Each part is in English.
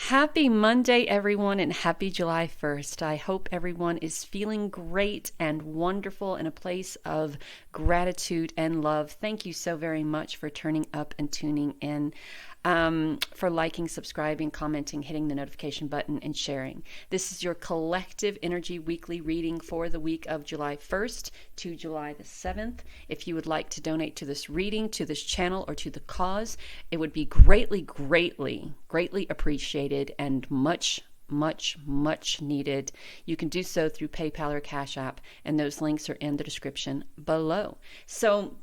Happy Monday, everyone, and happy July 1st. I hope everyone is feeling great and wonderful in a place of gratitude and love. Thank you so very much for turning up and tuning in, for liking, subscribing, commenting, hitting the notification button, and sharing. This is your collective energy weekly reading for the week of July 1st to July the 7th. If you would like to donate to this reading, to this channel, or to the cause, it would be greatly appreciated and much needed. You can do so through PayPal or Cashapp, and those links are in the description below. So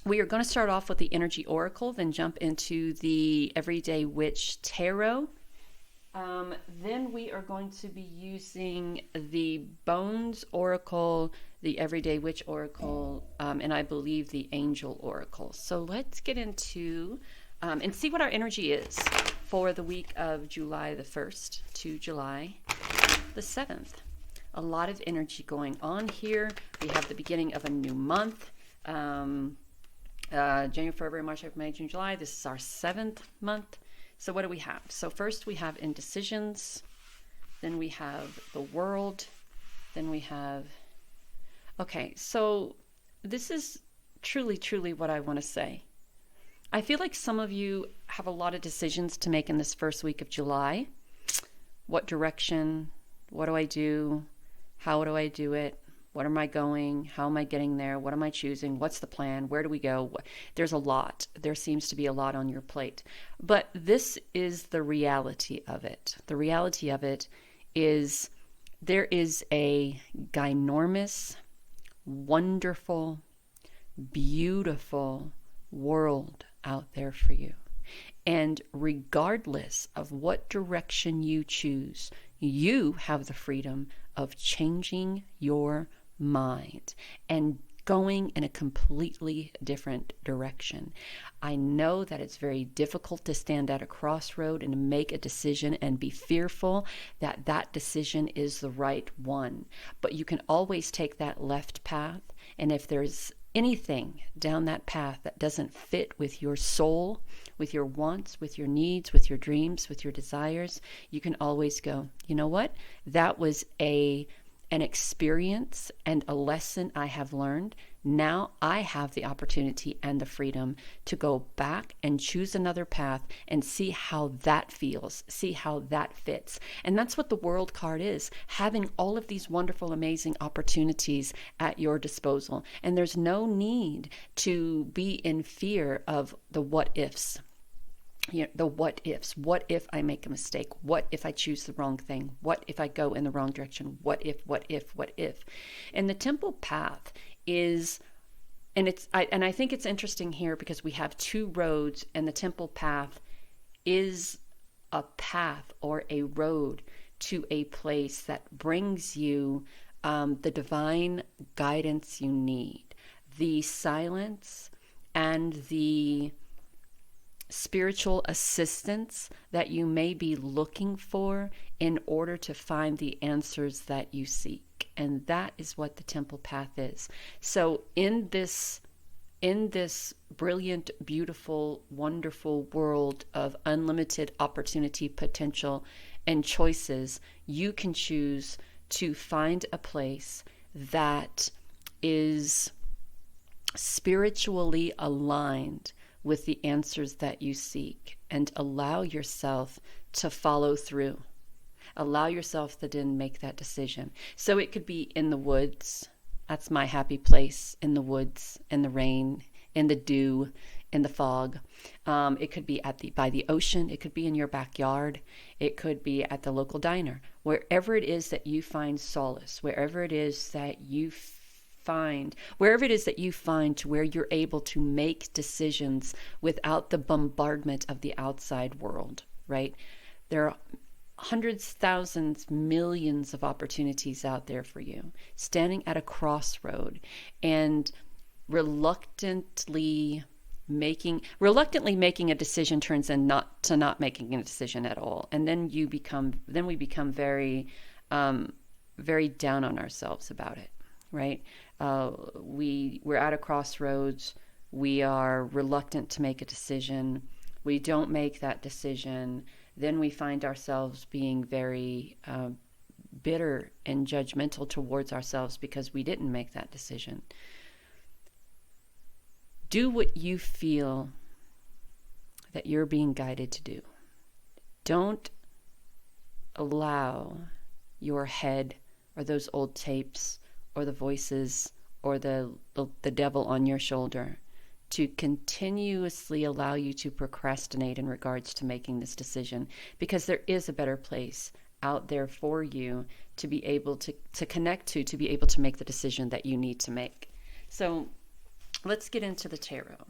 we are going to start off with the Energy Oracle, then jump into the Everyday Witch Tarot. Then we are going to be using the Bones Oracle, the Everyday Witch Oracle, and I believe the Angel Oracle. So let's get into and see what our energy is for the week of July the 1st to July the 7th. A lot of energy going on here. We have the beginning of a new month. January, February, March, April, May, June, July. This is our 7th month. So what do we have? So first we have indecisions. Then we have the World. Then we have... Okay, so this is truly what I want to say. I feel like some of you have a lot of decisions to make in this first week of July. What direction? What do I do? How do I do it? What am I going? How am I getting there? What am I choosing? What's the plan? Where do we go? There's a lot. There seems to be a lot on your plate. But this is the reality of it. The reality of it is there is a ginormous, wonderful, beautiful world out there for you. And regardless of what direction you choose, you have the freedom of changing your mind and going in a completely different direction. I know that it's very difficult to stand at a crossroad and make a decision and be fearful that that decision is the right one. But you can always take that left path, and if there's anything down that path that doesn't fit with your soul, with your wants, with your needs, with your dreams, with your desires, you can always go, you know what? That was an experience and a lesson I have learned. Now I have the opportunity and the freedom to go back and choose another path and see how that feels, see how that fits. And that's what the World card is, having all of these wonderful, amazing opportunities at your disposal. And there's no need to be in fear of the what ifs. You know, the what ifs. What if I make a mistake? What if I choose the wrong thing? What if I go in the wrong direction? What if? And the temple path is, and I think it's interesting here because we have two roads, and the temple path is a path or a road to a place that brings you the divine guidance you need, the silence and the spiritual assistance that you may be looking for in order to find the answers that you seek. And that is what the temple path is. So in this brilliant, beautiful, wonderful world of unlimited opportunity, potential, and choices, you can choose to find a place that is spiritually aligned with the answers that you seek, and allow yourself to follow through. Allow yourself to then make that decision. So it could be in the woods. That's my happy place, in the woods, in the rain, in the dew, in the fog. It could be by the ocean. It could be in your backyard. It could be at the local diner. Wherever it is that you find solace, wherever it is that you find to where you're able to make decisions without the bombardment of the outside world, right? There are hundreds, thousands, millions of opportunities out there for you, standing at a crossroad and reluctantly making a decision turns in not making a decision at all. And then we become very, very down on ourselves about it, right? We're at a crossroads. We are reluctant to make a decision. We don't make that decision. then we find ourselves being very bitter and judgmental towards ourselves because we didn't make that decision. Do what you feel that you're being guided to do. Don't allow your head or those old tapes or the voices or the devil on your shoulder to continuously allow you to procrastinate in regards to making this decision, because there is a better place out there for you to be able to connect to be able to make the decision that you need to make. So let's get into the tarot.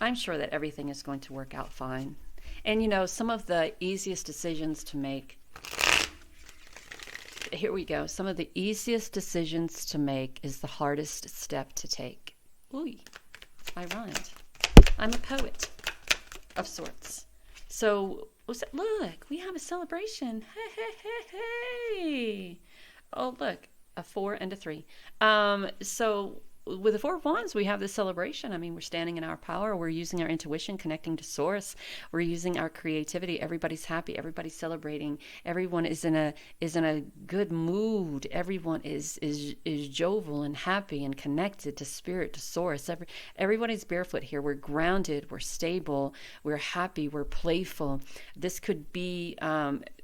I'm sure that everything is going to work out fine. And some of the easiest decisions to make, here we go. Some of the easiest decisions to make is the hardest step to take. Ooh, I rhymed. I'm a poet of sorts. So, look, we have a celebration. Hey, hey, hey, hey. Oh, look, a 4 and a 3. So with the 4 of Wands, we have this celebration. I mean, we're standing in our power. We're using our intuition, connecting to source. We're using our creativity. Everybody's happy. Everybody's celebrating. Everyone is in a good mood. Everyone is jovial and happy and connected to spirit, to source. Everybody's barefoot here. We're grounded. We're stable. We're happy. We're playful. This could be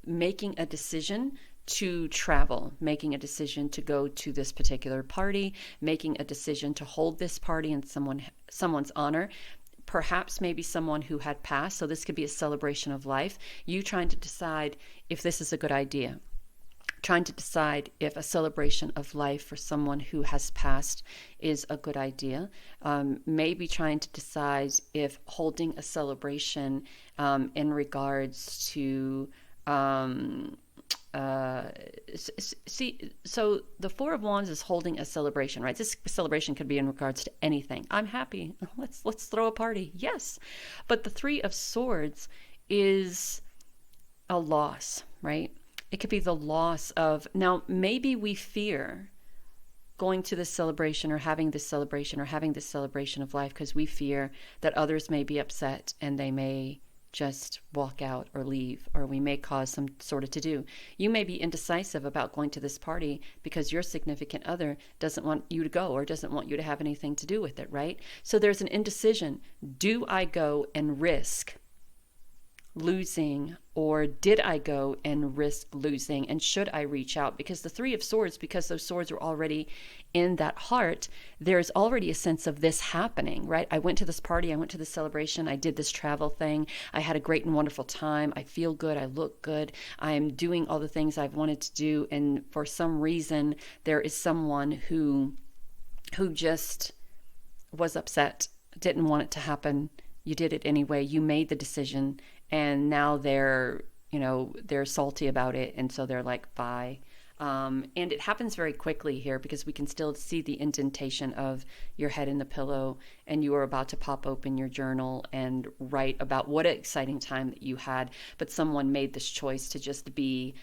making a decision to travel, making a decision to go to this particular party, making a decision to hold this party in someone's honor, perhaps maybe someone who had passed. So this could be a celebration of life. You trying to decide if this is a good idea, trying to decide if a celebration of life for someone who has passed is a good idea. Maybe trying to decide if holding a celebration in regards to so the 4 of Wands is holding a celebration, right? This celebration could be in regards to anything. I'm happy. Let's throw a party. Yes. But the 3 of Swords is a loss, right? It could be the loss of, now maybe we fear going to this celebration or having this celebration of life because we fear that others may be upset and they may just walk out or leave, or we may cause some sort of to-do. You may be indecisive about going to this party because your significant other doesn't want you to go or doesn't want you to have anything to do with it, right? So there's an indecision. Do I go and risk losing, or did I go and risk losing, and should I reach out? Because the 3 of Swords, because those swords are already in that heart, there's already a sense of this happening, right? I went to this party, I went to this celebration, I did this travel thing, I had a great and wonderful time, I feel good, I look good, I'm doing all the things I've wanted to do, and for some reason there is someone who just was upset, didn't want it to happen. You did it anyway, you made the decision, and now they're salty about it, and so they're like, bye. And it happens very quickly here because we can still see the indentation of your head in the pillow, and you are about to pop open your journal and write about what an exciting time that you had, but someone made this choice to just be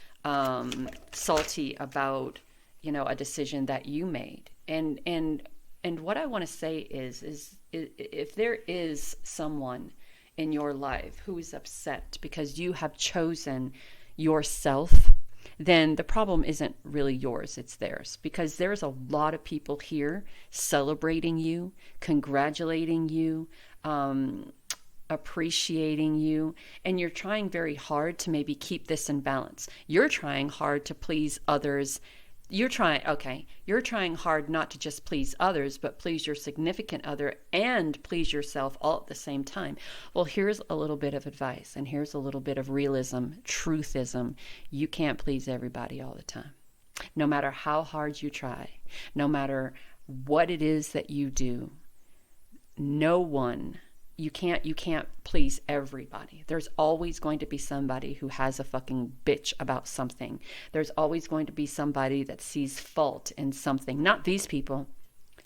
salty about a decision that you made. And what I want to say is if there is someone in your life who is upset because you have chosen yourself, then the problem isn't really yours, it's theirs. Because there's a lot of people here celebrating you, congratulating you, appreciating you, and you're trying very hard to maybe keep this in balance. You're trying hard to please others. You're trying hard not to just please others, but please your significant other and please yourself all at the same time. Well, here's a little bit of advice, and here's a little bit of realism, truthism. You can't please everybody all the time. No matter how hard you try, no matter what it is that you do, you can't please everybody. There's always going to be somebody who has a fucking bitch about something. There's always going to be somebody that sees fault in something. Not these people,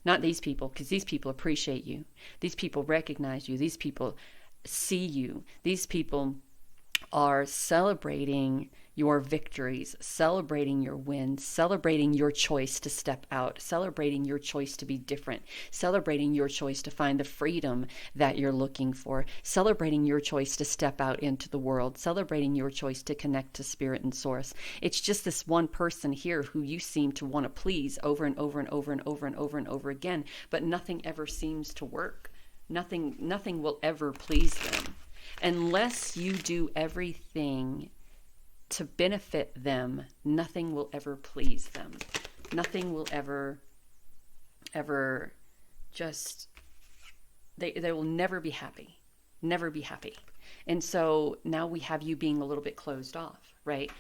because these people appreciate you. These people recognize you. These people see you. These people are celebrating your victories, celebrating your wins, celebrating your choice to step out, celebrating your choice to be different, celebrating your choice to find the freedom that you're looking for, celebrating your choice to step out into the world, celebrating your choice to connect to spirit and source. It's just this one person here who you seem to want to please over and over and over and over and over and over again, but nothing ever seems to work. Nothing will ever please them. Unless you do everything to benefit them, nothing will ever please them. Nothing will ever just, they will never be happy. Never be happy. And so now we have you being a little bit closed off, right?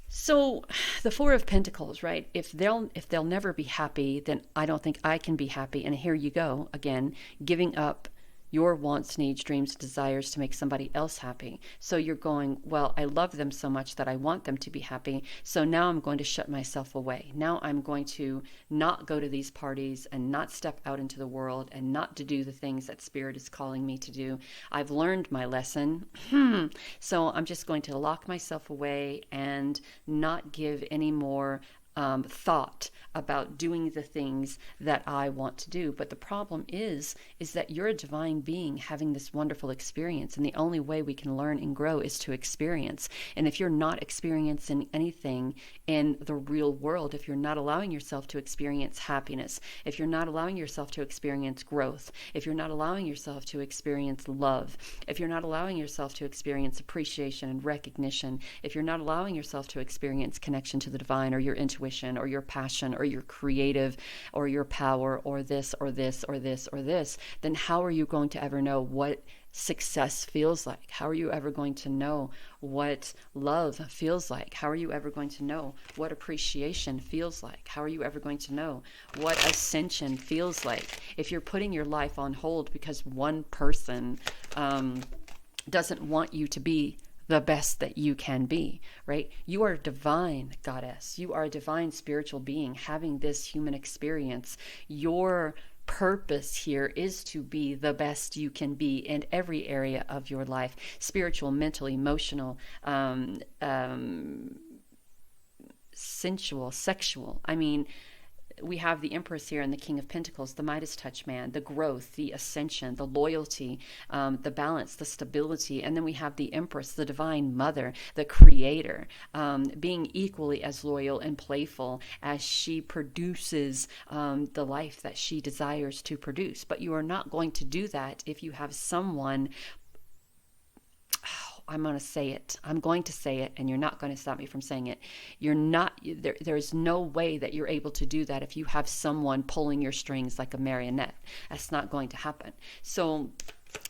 So the Four of Pentacles, right? If they'll never be happy, then I don't think I can be happy. And here you go again, giving up your wants, needs, dreams, desires to make somebody else happy. So you're going, well, I love them so much that I want them to be happy. So now I'm going to shut myself away. Now I'm going to not go to these parties and not step out into the world and not to do the things that Spirit is calling me to do. I've learned my lesson. So I'm just going to lock myself away and not give any more thought about doing the things that I want to do. But the problem is that you're a divine being having this wonderful experience, and the only way we can learn and grow is to experience. And if you're not experiencing anything in the real world, if you're not allowing yourself to experience happiness, if you're not allowing yourself to experience growth, if you're not allowing yourself to experience love, if you're not allowing yourself to experience appreciation and recognition, if you're not allowing yourself to experience connection to the divine or your intuition or your passion or your creative or your power or this or this or this or this, then how are you going to ever know what success feels like? How are you ever going to know what love feels like? How are you ever going to know what appreciation feels like? How are you ever going to know what ascension feels like? If you're putting your life on hold because one person doesn't want you to be the best that you can be, right? You are a divine goddess. You are a divine spiritual being having this human experience. Your purpose here is to be the best you can be in every area of your life: spiritual, mental, emotional, sensual, sexual. I mean, we have the Empress here and the King of Pentacles, the Midas touch man, the growth, the ascension, the loyalty, the balance, the stability. And then we have the Empress, the divine mother, the creator, being equally as loyal and playful as she produces the life that she desires to produce. But you are not going to do that if you have someone, I'm going to say it. I'm going to say it, and you're not going to stop me from saying it. You're not, there's no way that you're able to do that if you have someone pulling your strings like a marionette. That's not going to happen. So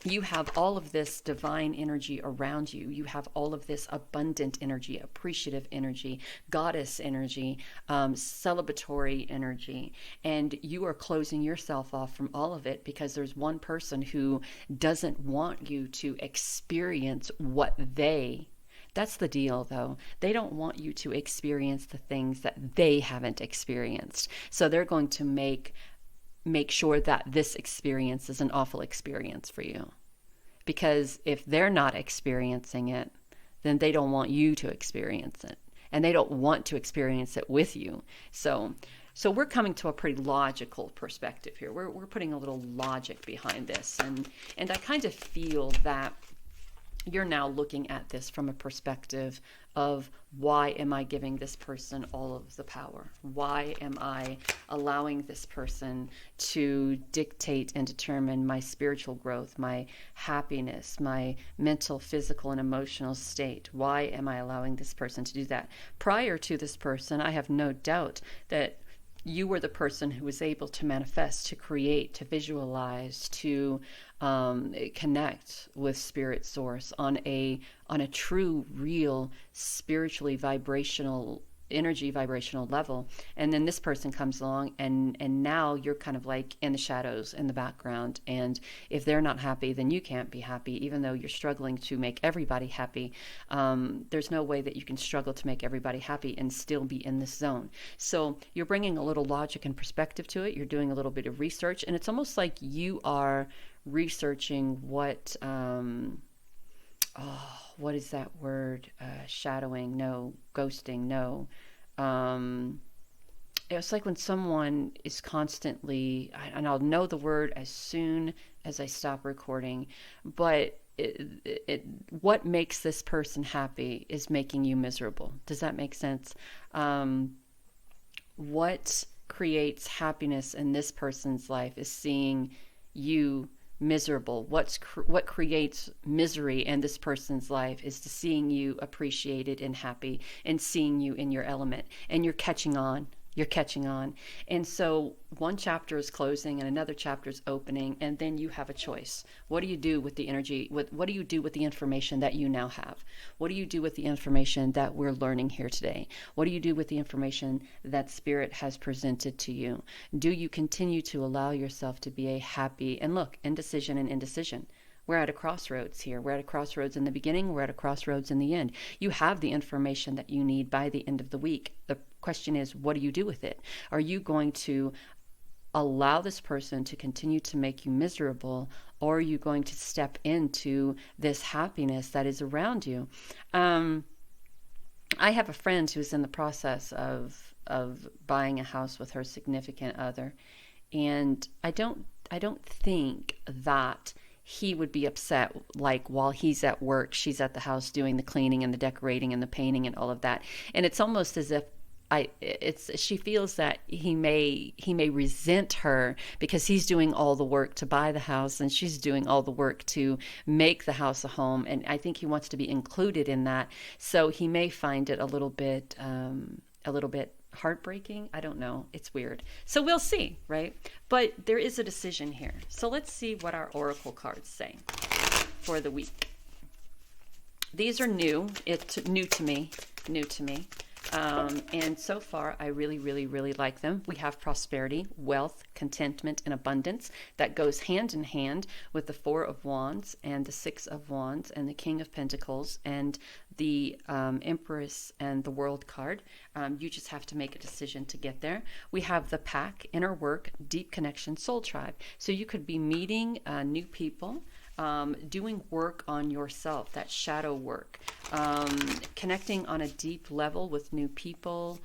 you have all of this divine energy around you. You have all of this abundant energy, appreciative energy, goddess energy, celebratory energy, and you are closing yourself off from all of it because there's one person who doesn't want you to experience what that's the deal, though. They don't want you to experience the things that they haven't experienced. So they're going to make sure that this experience is an awful experience for you. Because if they're not experiencing it, then they don't want you to experience it. And they don't want to experience it with you. So we're coming to a pretty logical perspective here. We're putting a little logic behind this. And I kind of feel that you're now looking at this from a perspective of, why am I giving this person all of the power? Why am I allowing this person to dictate and determine my spiritual growth, my happiness, my mental, physical, and emotional state? Why am I allowing this person to do that? Prior to this person, I have no doubt that you were the person who was able to manifest, to create, to visualize, to connect with spirit source on a true, real, spiritually vibrational level. And then this person comes along and now you're kind of like in the shadows, in the background. And if they're not happy, then you can't be happy, even though you're struggling to make everybody happy. There's no way that you can struggle to make everybody happy and still be in this zone. So you're bringing a little logic and perspective to it. You're doing a little bit of research, and it's almost like you are researching what what is that word? Shadowing? No. Ghosting? No. Um, it's like when someone is constantly, and I'll know the word as soon as I stop recording, but what makes this person happy is making you miserable. Does that make sense? What creates happiness in this person's life is seeing you miserable. What creates misery in this person's life is to seeing you appreciated and happy and seeing you in your element, and you're catching on. You're catching on. And so one chapter is closing and another chapter is opening, and then you have a choice. What do you do with the energy? What do you do with the information that you now have? What do you do with the information that we're learning here today? What do you do with the information that Spirit has presented to you? Do you continue to allow yourself to be a happy, and look, indecision and indecision. We're at a crossroads here. We're at a crossroads in the beginning. We're at a crossroads in the end. You have the information that you need by the end of the week. The question is, what do you do with it? Are you going to allow this person to continue to make you miserable, or are you going to step into this happiness that is around you? I have a friend who's in the process of buying a house with her significant other, and I don't think that he would be upset, like while he's at work, she's at the house doing the cleaning and the decorating and the painting and all of that. And it's almost as if she feels that he may resent her because he's doing all the work to buy the house and she's doing all the work to make the house a home. And I think he wants to be included in that. So he may find it a little bit heartbreaking. I don't know. It's weird. So we'll see, right? But there is a decision here. So let's see what our oracle cards say for the week. These are new. It's new to me. And so far, I really like them. We have prosperity, wealth, contentment, and abundance that goes hand in hand with the Four of Wands and the Six of Wands and the King of Pentacles and the Empress and the World card. You just have to make a decision to get there. We have the Pack, inner work, deep connection, soul tribe. So you could be meeting new people, doing work on yourself, that shadow work, connecting on a deep level with new people.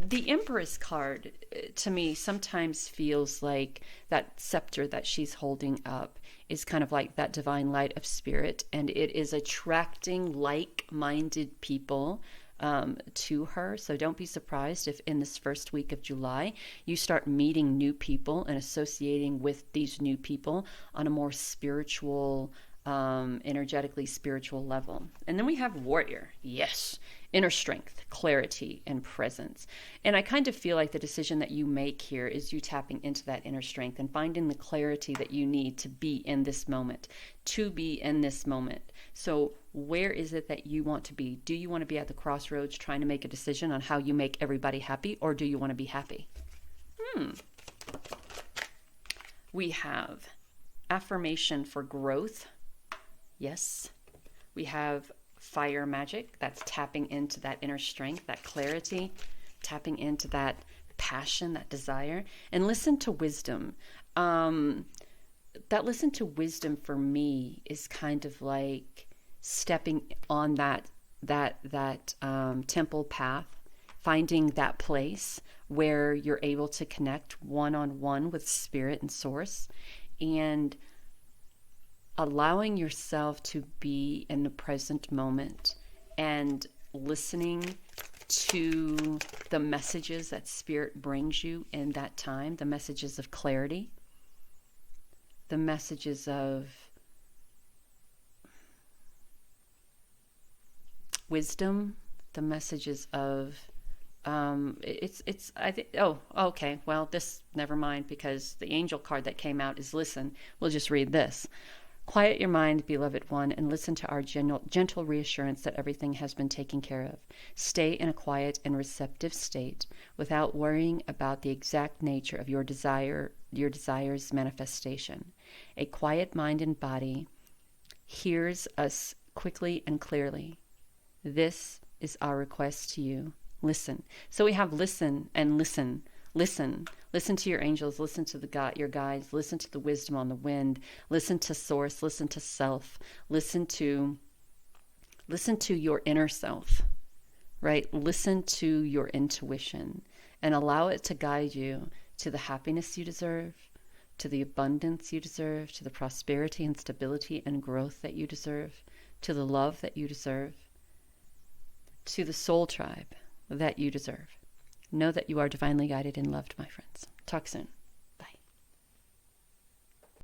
The Empress card, to me, sometimes feels like that scepter that she's holding up is kind of like that divine light of Spirit, and it is attracting like-minded people to her. So don't be surprised if in this first week of July you start meeting new people and associating with these new people on a more spiritual, energetically spiritual level. And then we have Warrior. Yes. Inner strength, clarity, and presence. And I kind of feel like the decision that you make here is you tapping into that inner strength and finding the clarity that you need to be in this moment, So where is it that you want to be? Do you want to be at the crossroads trying to make a decision on how you make everybody happy, or do you want to be happy? We have affirmation for growth. Yes. We have fire magic. That's tapping into that inner strength, that clarity, tapping into that passion, that desire. And listen to wisdom. That listen to wisdom for me is kind of like stepping on that temple path, finding that place where you're able to connect one-on-one with Spirit and Source, and allowing yourself to be in the present moment and listening to the messages that Spirit brings you in that time, the messages of clarity, the messages of wisdom, the messages of I think, okay, well, this, never mind, because the angel card that came out is listen. We'll just read this. Quiet your mind, beloved one, and listen to our gentle reassurance that everything has been taken care of. Stay in a quiet and receptive state without worrying about the exact nature of your desire's manifestation. A quiet mind and body hears us quickly and clearly. This is our request to you. Listen. So we have listen and listen. Listen. Listen to your angels, listen to your guides, listen to the wisdom on the wind, listen to source, listen to self, listen to your inner self, right? Listen to your intuition and allow it to guide you to the happiness you deserve, to the abundance you deserve, to the prosperity and stability and growth that you deserve, to the love that you deserve, to the soul tribe that you deserve. Know that you are divinely guided and loved, my friends. Talk soon.